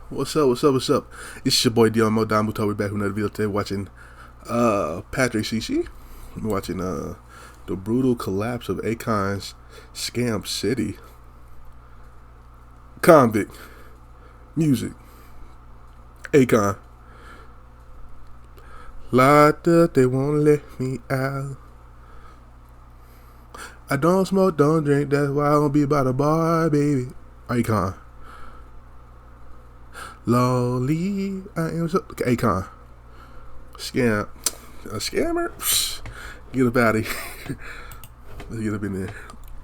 What's up? What's up? What's up? It's your boy Domuto. We're back with another video today watching Patrick CC. We're watching the brutal collapse of Akon's scam city. Convict music. Akon. Locked up, they won't let me out. I don't smoke, don't drink, that's why I don't be by the bar, baby. Akon. Lolly, I am so Akon. Scam. A scammer? Psh, get up out of here. Let's get up in there.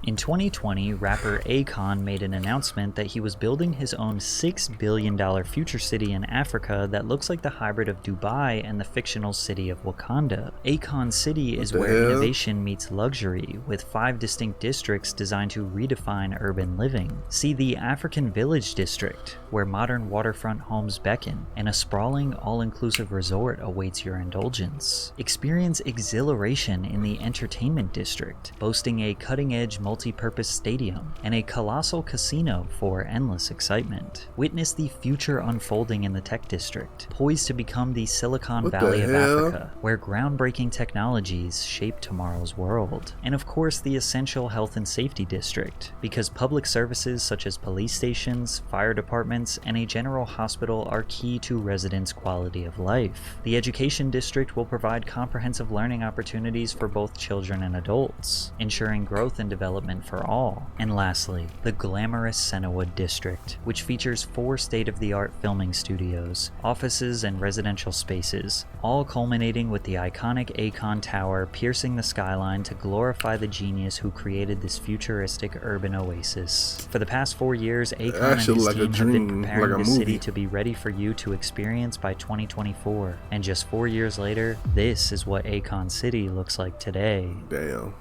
In 2020, rapper Akon made an announcement that he was building his own $6 billion future city in Africa that looks like the hybrid of Dubai and the fictional city of Wakanda. Akon City is where innovation meets luxury, with 5 distinct districts designed to redefine urban living. See the African Village District, where modern waterfront homes beckon, and a sprawling, all-inclusive resort awaits your indulgence. Experience exhilaration in the Entertainment District, boasting a cutting-edge multi-purpose stadium and a colossal casino for endless excitement. Witness the future unfolding in the Tech District, poised to become the Silicon Valley of Africa, where groundbreaking technologies shape tomorrow's world. And of course, the essential Health and Safety District, because public services such as police stations, fire departments, and a general hospital are key to residents' quality of life. The Education District will provide comprehensive learning opportunities for both children and adults, ensuring growth and development for all. And lastly, the glamorous Sennewood District, which features 4 state-of-the-art filming studios, offices, and residential spaces, all culminating with the iconic Akon Tower piercing the skyline to glorify the genius who created this futuristic urban oasis. For the past 4 years, Akon and his team have been preparing the city to be ready for you to experience by 2024. And just 4 years later, this is what Akon City looks like today. Damn.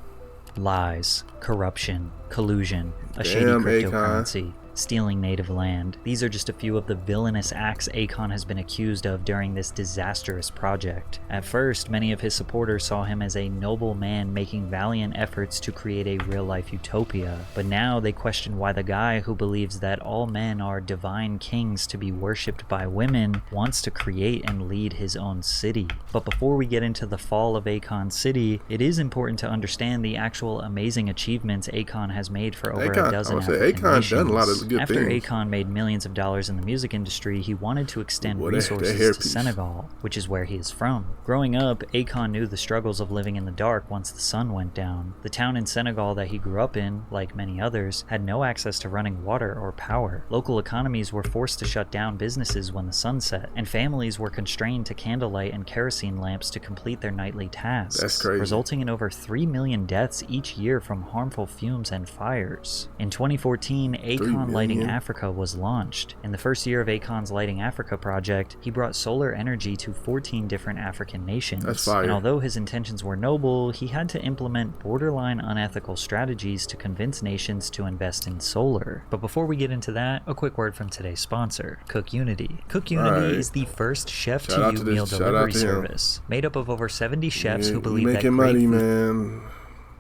Lies, corruption, collusion, a shady cryptocurrency, stealing native land. These are just a few of the villainous acts Akon has been accused of during this disastrous project. At first, many of his supporters saw him as a noble man making valiant efforts to create a real-life utopia, but now they question why the guy who believes that all men are divine kings to be worshipped by women wants to create and lead his own city. But before we get into the fall of Akon City, it is important to understand the actual amazing achievements Akon has made for over a dozen African nations. After Akon made millions of dollars in the music industry, he wanted to extend resources to Senegal, which is where he is from. Growing up, Akon knew the struggles of living in the dark once the sun went down. The town in Senegal that he grew up in, like many others, had no access to running water or power. Local economies were forced to shut down businesses when the sun set, and families were constrained to candlelight and kerosene lamps to complete their nightly tasks, resulting in over 3 million deaths each year from harmful fumes and fires. In 2014, Akon Lighting Africa was launched. In the first year of Akon's Lighting Africa project, he brought solar energy to 14 different African nations. And although his intentions were noble, he had to implement borderline unethical strategies to convince nations to invest in solar. But before we get into that, a quick word from today's sponsor, Cook Unity. Cook Unity is the first chef-to-you meal delivery service, made up of over 70 chefs who believe that great food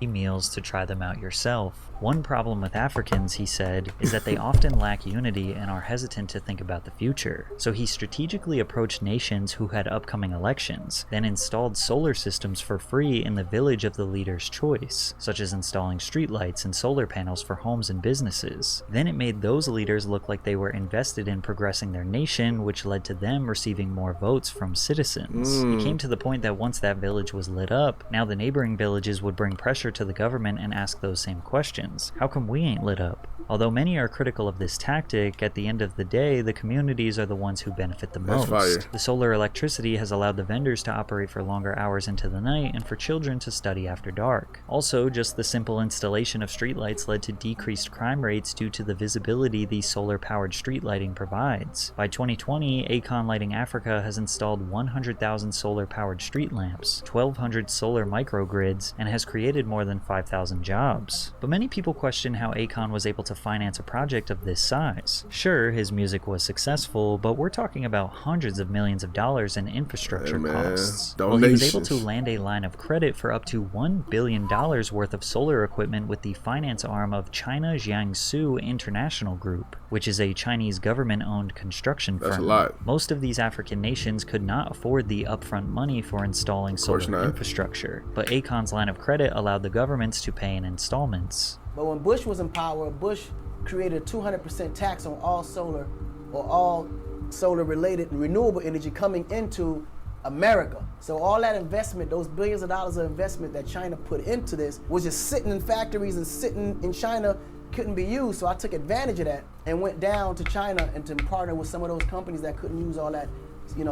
meals to try them out yourself. One problem with Africans, he said, is that they often lack unity and are hesitant to think about the future. So he strategically approached nations who had upcoming elections, then installed solar systems for free in the village of the leader's choice, such as installing streetlights and solar panels for homes and businesses. Then it made those leaders look like they were invested in progressing their nation, which led to them receiving more votes from citizens. It came to the point that once that village was lit up, now the neighboring villages would bring pressure to the government and ask those same questions. How come we ain't lit up? Although many are critical of this tactic, at the end of the day, the communities are the ones who benefit the most. The solar electricity has allowed the vendors to operate for longer hours into the night and for children to study after dark. Also, just the simple installation of streetlights led to decreased crime rates due to the visibility the solar-powered street lighting provides. By 2020, Akon Lighting Africa has installed 100,000 solar-powered street lamps, 1,200 solar microgrids, and has created more than 5,000 jobs. But many people question how Akon was able to finance a project of this size. Sure, his music was successful, but we're talking about hundreds of millions of dollars in infrastructure costs. Well, he was able to land a line of credit for up to $1 billion worth of solar equipment with the finance arm of China Jiangsu International Group, which is a Chinese government-owned construction firm. That's a lot. Most of these African nations could not afford the upfront money for installing solar infrastructure, but Akon's line of credit allowed the governments to pay in installments. But when Bush was in power, Bush created a 200% tax on all solar or all solar-related renewable energy coming into America. So all that investment, those billions of dollars of investment that China put into this was just sitting in factories and sitting in China, couldn't be used. So I took advantage of that and went down to China and to partner with some of those companies that couldn't use all that,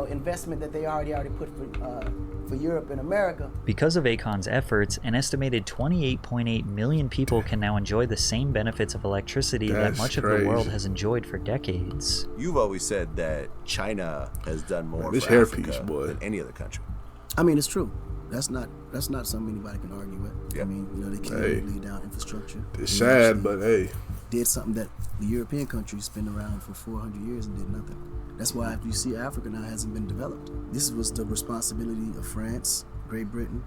investment that they already put for Europe and America. Because of Akon's efforts, an estimated 28.8 million people can now enjoy the same benefits of electricity that much of the world has enjoyed for decades. You've always said that China has done more for Africa than any other country. I mean, it's true. That's not something anybody can argue with. Yep. I mean, they can't lay down infrastructure. It's sad, but hey. Did something that the European countries been around for 400 years and did nothing. That's why you see Africa now hasn't been developed. This was the responsibility of France, Great Britain,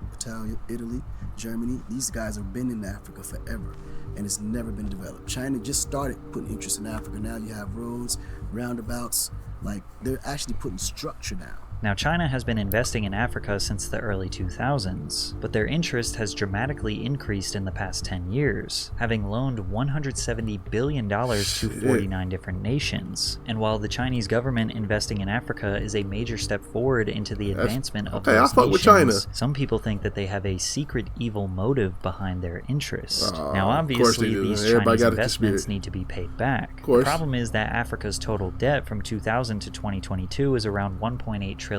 Italy, Germany. These guys have been in Africa forever, and it's never been developed. China just started putting interest in Africa. Now you have roads, roundabouts, like they're actually putting structure down. Now, China has been investing in Africa since the early 2000s, but their interest has dramatically increased in the past 10 years, having loaned $170 billion to 49 different nations. And while the Chinese government investing in Africa is a major step forward into the advancement of those nations, some people think that they have a secret evil motive behind their interest. Now, obviously, these Chinese investments need to be paid back. The problem is that Africa's total debt from 2000 to 2022 is around $1.8 trillion,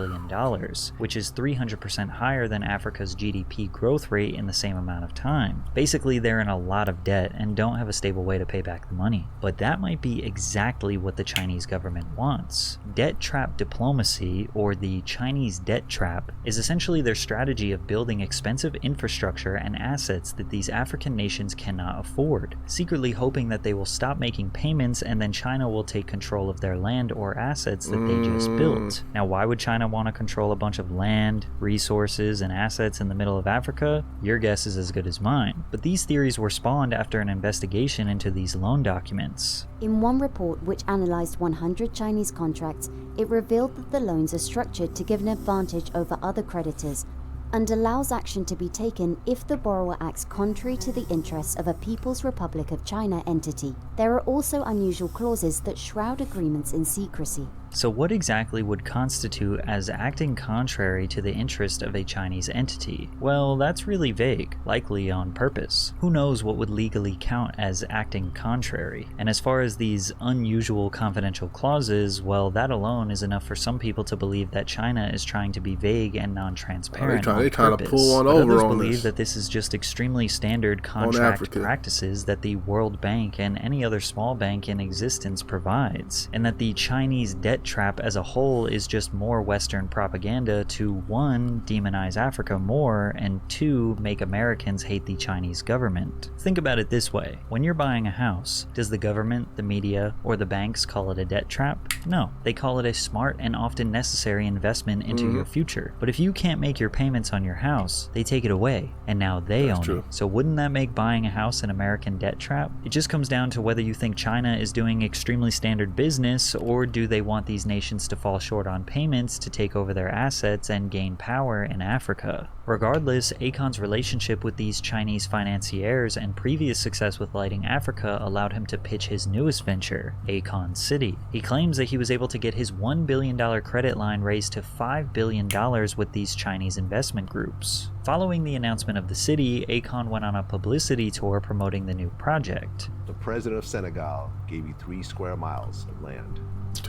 which is 300% higher than Africa's GDP growth rate in the same amount of time. Basically, they're in a lot of debt and don't have a stable way to pay back the money. But that might be exactly what the Chinese government wants. Debt trap diplomacy, or the Chinese debt trap, is essentially their strategy of building expensive infrastructure and assets that these African nations cannot afford, secretly hoping that they will stop making payments and then China will take control of their land or assets that they just built. Now, why would China want to control a bunch of land, resources, and assets in the middle of Africa? Your guess is as good as mine. But these theories were spawned after an investigation into these loan documents. In one report which analyzed 100 Chinese contracts, it revealed that the loans are structured to give an advantage over other creditors and allows action to be taken if the borrower acts contrary to the interests of a People's Republic of China entity. There are also unusual clauses that shroud agreements in secrecy. So what exactly would constitute as acting contrary to the interest of a Chinese entity? Well, that's really vague, likely on purpose. Who knows what would legally count as acting contrary? And as far as these unusual confidential clauses, well, that alone is enough for some people to believe that China is trying to be vague and non-transparent on purpose. To pull one over others believe that this is just extremely standard contract practices that the World Bank and any other small bank in existence provides, and that the Chinese debt trap as a whole is just more Western propaganda to 1. Demonize Africa more, and 2. Make Americans hate the Chinese government. Think about it this way. When you're buying a house, does the government, the media, or the banks call it a debt trap? No. They call it a smart and often necessary investment into your future. But if you can't make your payments on your house, they take it away, and now they own it. So wouldn't that make buying a house an American debt trap? It just comes down to whether you think China is doing extremely standard business, or do they want these nations to fall short on payments to take over their assets and gain power in Africa. Regardless, Akon's relationship with these Chinese financiers and previous success with lighting Africa allowed him to pitch his newest venture, Akon City. He claims that he was able to get his $1 billion credit line raised to $5 billion with these Chinese investment groups. Following the announcement of the city, Akon went on a publicity tour promoting the new project. The president of Senegal gave you 3 square miles of land.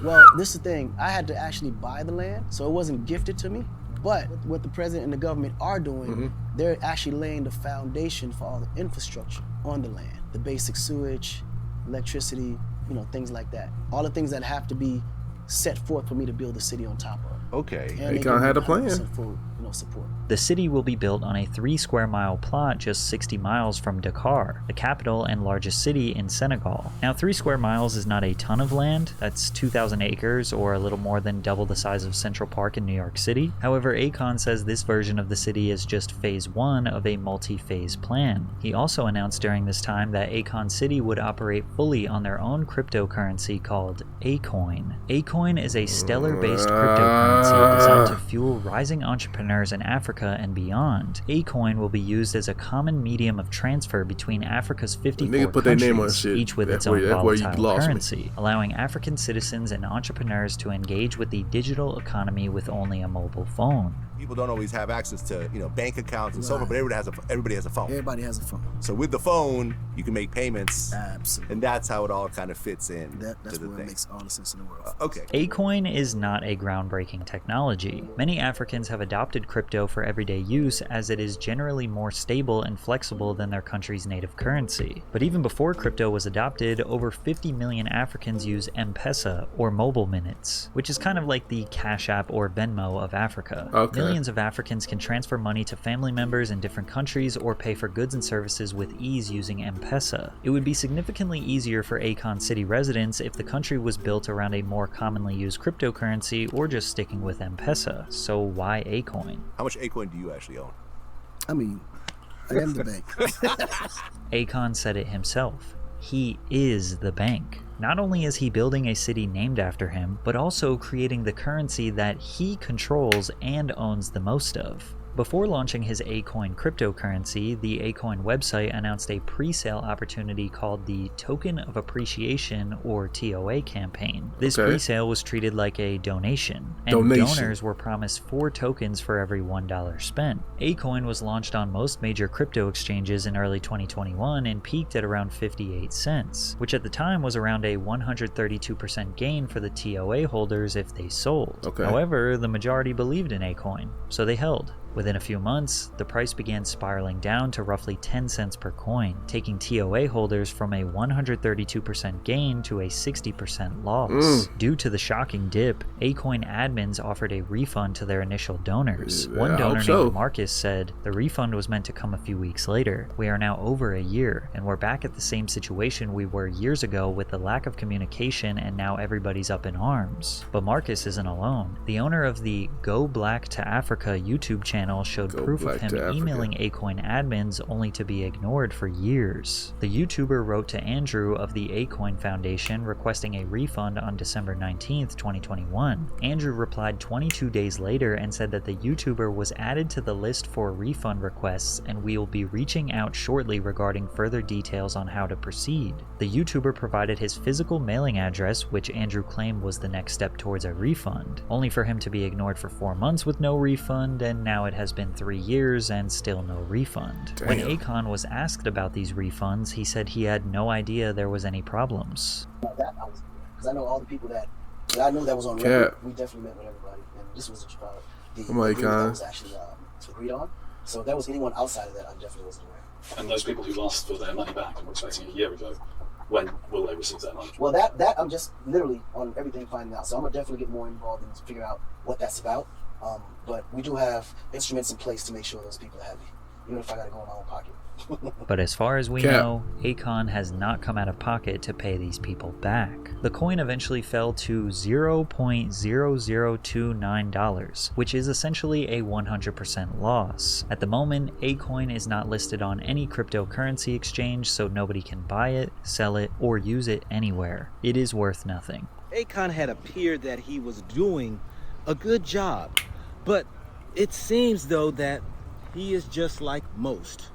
Well, this is the thing. I had to actually buy the land, so it wasn't gifted to me. But what the president and the government are doing, they're actually laying the foundation for all the infrastructure on the land. The basic sewage, electricity, things like that. All the things that have to be set forth for me to build the city on top of. Okay. Akon had a plan. For, support. The city will be built on a 3 square mile plot just 60 miles from Dakar, the capital and largest city in Senegal. Now 3 square miles is not a ton of land, that's 2,000 acres or a little more than double the size of Central Park in New York City. However, Akon says this version of the city is just phase 1 of a multi-phase plan. He also announced during this time that Akon City would operate fully on their own cryptocurrency called Akon. Akon is a stellar-based cryptocurrency designed to fuel rising entrepreneurs in Africa and beyond. Akon will be used as a common medium of transfer between Africa's 54 countries, each with its own volatile currency, allowing African citizens and entrepreneurs to engage with the digital economy with only a mobile phone. People don't always have access to, bank accounts and so forth, but everybody has a phone. Everybody has a phone. So with the phone, you can make payments. Absolutely. And that's how it all kind of fits in. That's where it makes all the sense in the world. Okay. Akon is not a groundbreaking technology. Many Africans have adopted crypto for everyday use as it is generally more stable and flexible than their country's native currency. But even before crypto was adopted, over 50 million Africans use M-Pesa or mobile minutes, which is kind of like the Cash App or Venmo of Africa. Okay. Millions of Africans can transfer money to family members in different countries or pay for goods and services with ease using M-Pesa. It would be significantly easier for Akon City residents if the country was built around a more commonly used cryptocurrency or just sticking with M-Pesa. So why Akon? How much Akon do you actually own? I mean, I am the bank. Akon said it himself. He is the bank. Not only is he building a city named after him, but also creating the currency that he controls and owns the most of. Before launching his Akon cryptocurrency, the Akon website announced a pre-sale opportunity called the Token of Appreciation or TOA campaign. This pre-sale was treated like a donation, and donors were promised 4 tokens for every $1 spent. Akon was launched on most major crypto exchanges in early 2021 and peaked at around 58 cents, which at the time was around a 132% gain for the TOA holders if they sold. However, the majority believed in Akon, so they held. Within a few months, the price began spiraling down to roughly 10 cents per coin, taking TOA holders from a 132% gain to a 60% loss. Due to the shocking dip, Akon admins offered a refund to their initial donors. One donor named Marcus said, "The refund was meant to come a few weeks later. We are now over a year, and we're back at the same situation we were years ago with the lack of communication, and now everybody's up in arms." But Marcus isn't alone. The owner of the Go Black to Africa YouTube channel showed proof of him emailing Akon admins only to be ignored for years. The YouTuber wrote to Andrew of the Akon Foundation requesting a refund on December 19th, 2021. Andrew replied 22 days later and said that the YouTuber was added to the list for refund requests and we will be reaching out shortly regarding further details on how to proceed. The YouTuber provided his physical mailing address, which Andrew claimed was the next step towards a refund, only for him to be ignored for 4 months with no refund, and now it has been 3 years and still no refund. Damn. When Akon was asked about these refunds, he said he had no idea there was any problems. Because I know all the people that I know that was on record. We definitely met with everybody, and this was the agreement that was actually agreed on. So if there was anyone outside of that, I definitely wasn't aware. And those people who asked for their money back and were expecting a year ago, when will they receive that money? Well, that I'm just literally on everything finding out. So I'm gonna definitely get more involved and figure out what that's about. But we do have instruments in place to make sure those people are happy, even if I gotta go in my own pocket. But as far as we know, Akon has not come out of pocket to pay these people back. The coin eventually fell to $0.0029, which is essentially a 100% loss. At the moment, Akon is not listed on any cryptocurrency exchange, so nobody can buy it, sell it, or use it anywhere. It is worth nothing. Akon had appeared that he was doing a good job, but it seems though that he is just like most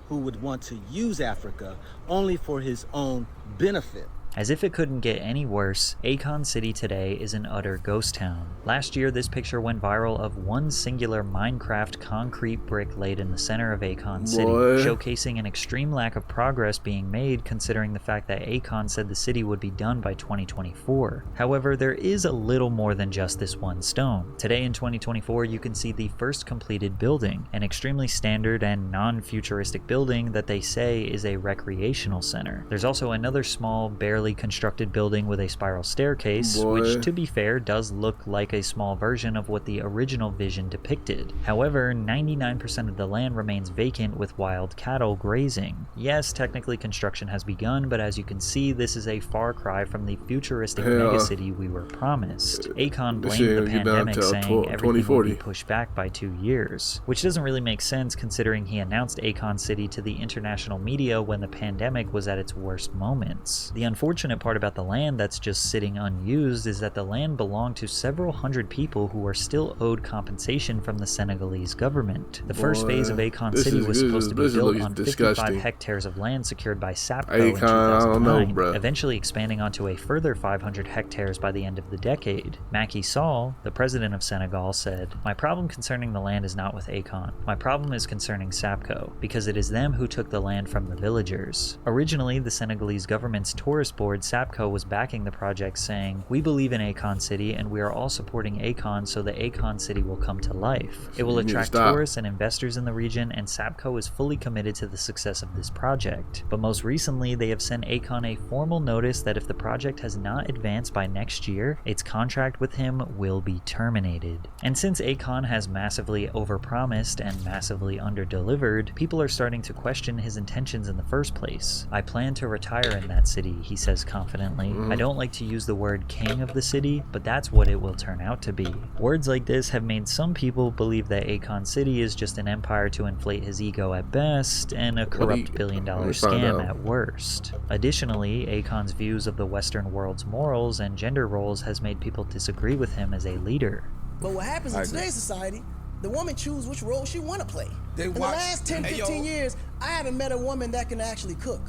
who would want to use Africa only for his own benefit. As if it couldn't get any worse, Akon City today is an utter ghost town. Last year, this picture went viral of one singular Minecraft concrete brick laid in the center of Akon City, showcasing an extreme lack of progress being made considering the fact that Akon said the city would be done by 2024. However, there is a little more than just this one stone. Today in 2024, you can see the first completed building, an extremely standard and non-futuristic building that they say is a recreational center. There's also another small, barely elaborately constructed building with a spiral staircase, which, to be fair, does look like a small version of what the original vision depicted. However, 99% of the land remains vacant with wild cattle grazing. Yes, technically construction has begun, but as you can see, this is a far cry from the futuristic megacity we were promised. Akon blamed the pandemic, saying everything will be pushed back by 2 years, which doesn't really make sense considering he announced Akon City to the international media when the pandemic was at its worst moments. The unfortunate part about the land that's just sitting unused is that the land belonged to several hundred people who are still owed compensation from the Senegalese government. The first phase of Akon City was supposed to be built on 55 hectares of land secured by SAPCO in 2009, eventually expanding onto a further 500 hectares by the end of the decade. Macky Sall, the president of Senegal, said, "My problem concerning the land is not with Akon. My problem is concerning SAPCO, because it is them who took the land from the villagers." Originally, the Senegalese government's tourist board, SAPCO, was backing the project, saying, "We believe in Akon City and we are all supporting Akon so the Akon City will come to life. It will attract tourists and investors in the region, and SAPCO is fully committed to the success of this project." But most recently, they have sent Akon a formal notice that if the project has not advanced by next year, its contract with him will be terminated. And since Akon has massively overpromised and massively underdelivered, people are starting to question his intentions in the first place. "I plan to retire in that city," he says confidently. "I don't like to use the word king of the city, but that's what it will turn out to be." Words like this have made some people believe that Akon City is just an empire to inflate his ego at best and a corrupt billion-dollar scam at worst. Additionally, Akon's views of the Western world's morals and gender roles has made people disagree with him as a leader. But what happens in today's society, the woman chooses which role she want to play. In the last 10, 15 years, I haven't met a woman that can actually cook.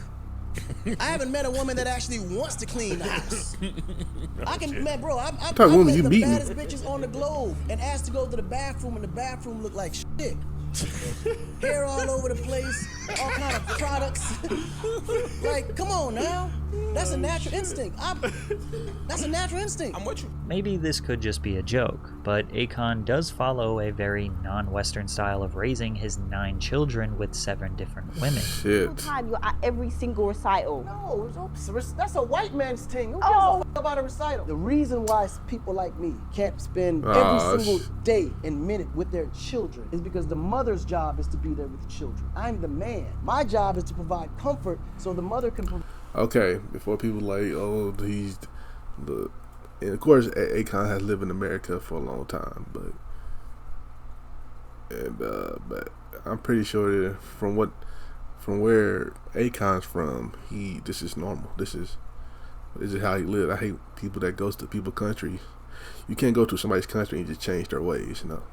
I haven't met a woman that actually wants to clean the house. I can, man, bro, I've met the baddest bitches on the globe and asked to go to the bathroom, and the bathroom looked like shit. Hair all over the place, all kind of products. Like, come on now. That's a natural instinct. That's a natural instinct. I'm with you. Maybe this could just be a joke, but Akon does follow a very non-Western style of raising his 9 children with 7 different women. Shit. Time you're at every single recital. No, that's a white man's thing. Who cares a fuck about a recital? The reason why people like me can't spend every single day and minute with their children is because the mother's job is to be there with the children. I'm the man. My job is to provide comfort so the mother can provide. Okay, before people like, oh, he's the, and of course, Akon has lived in America for a long time, but I'm pretty sure that from where Akon's from, this is normal. This is how he lived. I hate people that goes to people's country. You can't go to somebody's country and just change their ways, you know.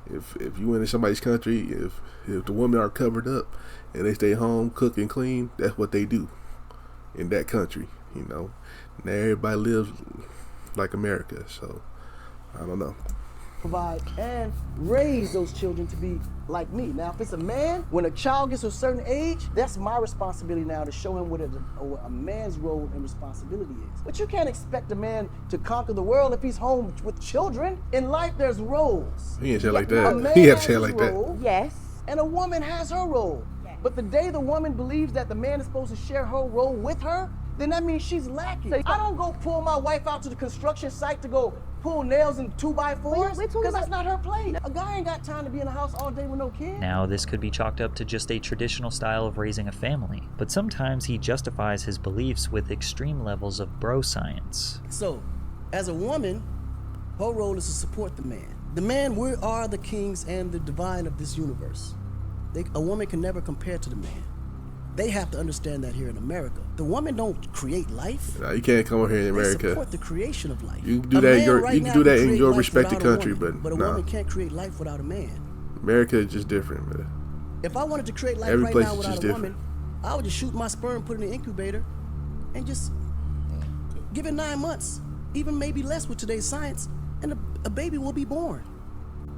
If you went in somebody's country, if the women are covered up and they stay home, cook and clean, that's what they do in that country, you know. Now everybody lives like America, so I don't know. Provide and raise those children to be like me. Now, if it's a man, when a child gets to a certain age, that's my responsibility now to show him what a man's role and responsibility is. But you can't expect a man to conquer the world if he's home with children. In life, there's roles. He ain't say like that. He had to say like that. Yes. And a woman has her role. But the day the woman believes that the man is supposed to share her role with her, then that means she's lacking. I don't go pull my wife out to the construction site to go pull nails in 2x4s because that's not her place. A guy ain't got time to be in the house all day with no kids. Now, this could be chalked up to just a traditional style of raising a family, but sometimes he justifies his beliefs with extreme levels of bro science. So, as a woman, her role is to support the man. The man, we are the kings and the divine of this universe. A woman can never compare to the man. They have to understand that here in America. The woman don't create life. Nah, you can't come over here in America. They support the creation of life. You can do that. You can do that in your respected country, but a woman can't create life without a man. America is just different, man. If I wanted to create life right now without a woman, I would just shoot my sperm, put it in the incubator, and just give it 9 months, even maybe less with today's science, and a baby will be born.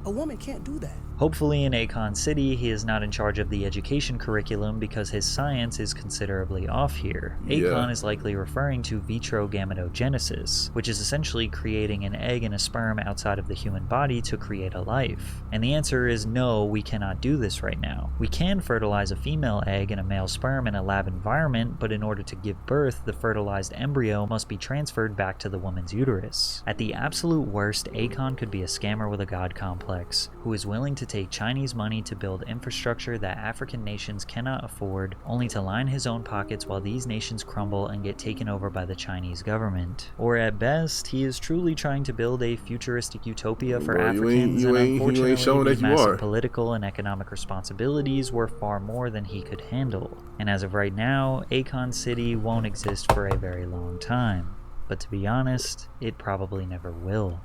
A woman can't do that. Hopefully in Akon City, he is not in charge of the education curriculum because his science is considerably off here. Akon is likely referring to vitro gametogenesis, which is essentially creating an egg and a sperm outside of the human body to create a life. And the answer is no, we cannot do this right now. We can fertilize a female egg and a male sperm in a lab environment, but in order to give birth, the fertilized embryo must be transferred back to the woman's uterus. At the absolute worst, Akon could be a scammer with a god complex, who is willing to take Chinese money to build infrastructure that African nations cannot afford, only to line his own pockets while these nations crumble and get taken over by the Chinese government. Or at best, he is truly trying to build a futuristic utopia for Africans, and unfortunately these massive political and economic responsibilities were far more than he could handle. And as of right now, Akon City won't exist for a very long time. But to be honest, it probably never will.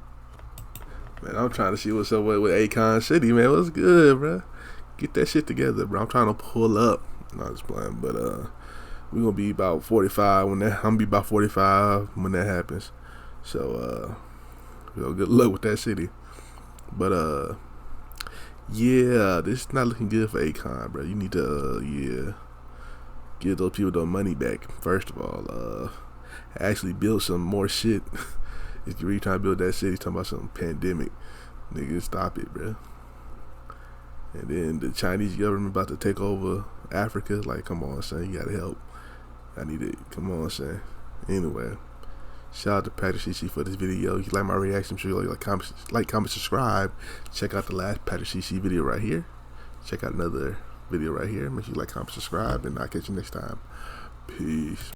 Man, I'm trying to see what's up with Akon City, man. What's good, bro? Get that shit together, bro. I'm trying to pull up. Not just playing, but we're gonna be about 45 when that. I'm gonna be about 45 when that happens. So, good luck with that city. But yeah, this is not looking good for Akon, bro. You need to give those people their money back. First of all, actually build some more shit. If you're really trying to build that city, talking about some pandemic, nigga, stop it, bro. And then the Chinese government about to take over Africa. Like, come on, son, you gotta help. I need it. Come on, son. Anyway, shout out to Patrick CC for this video. If you like my reaction, I'm sure you like, comment, subscribe. Check out the last Patrick CC video right here. Check out another video right here. Make sure you like, comment, subscribe, and I'll catch you next time. Peace.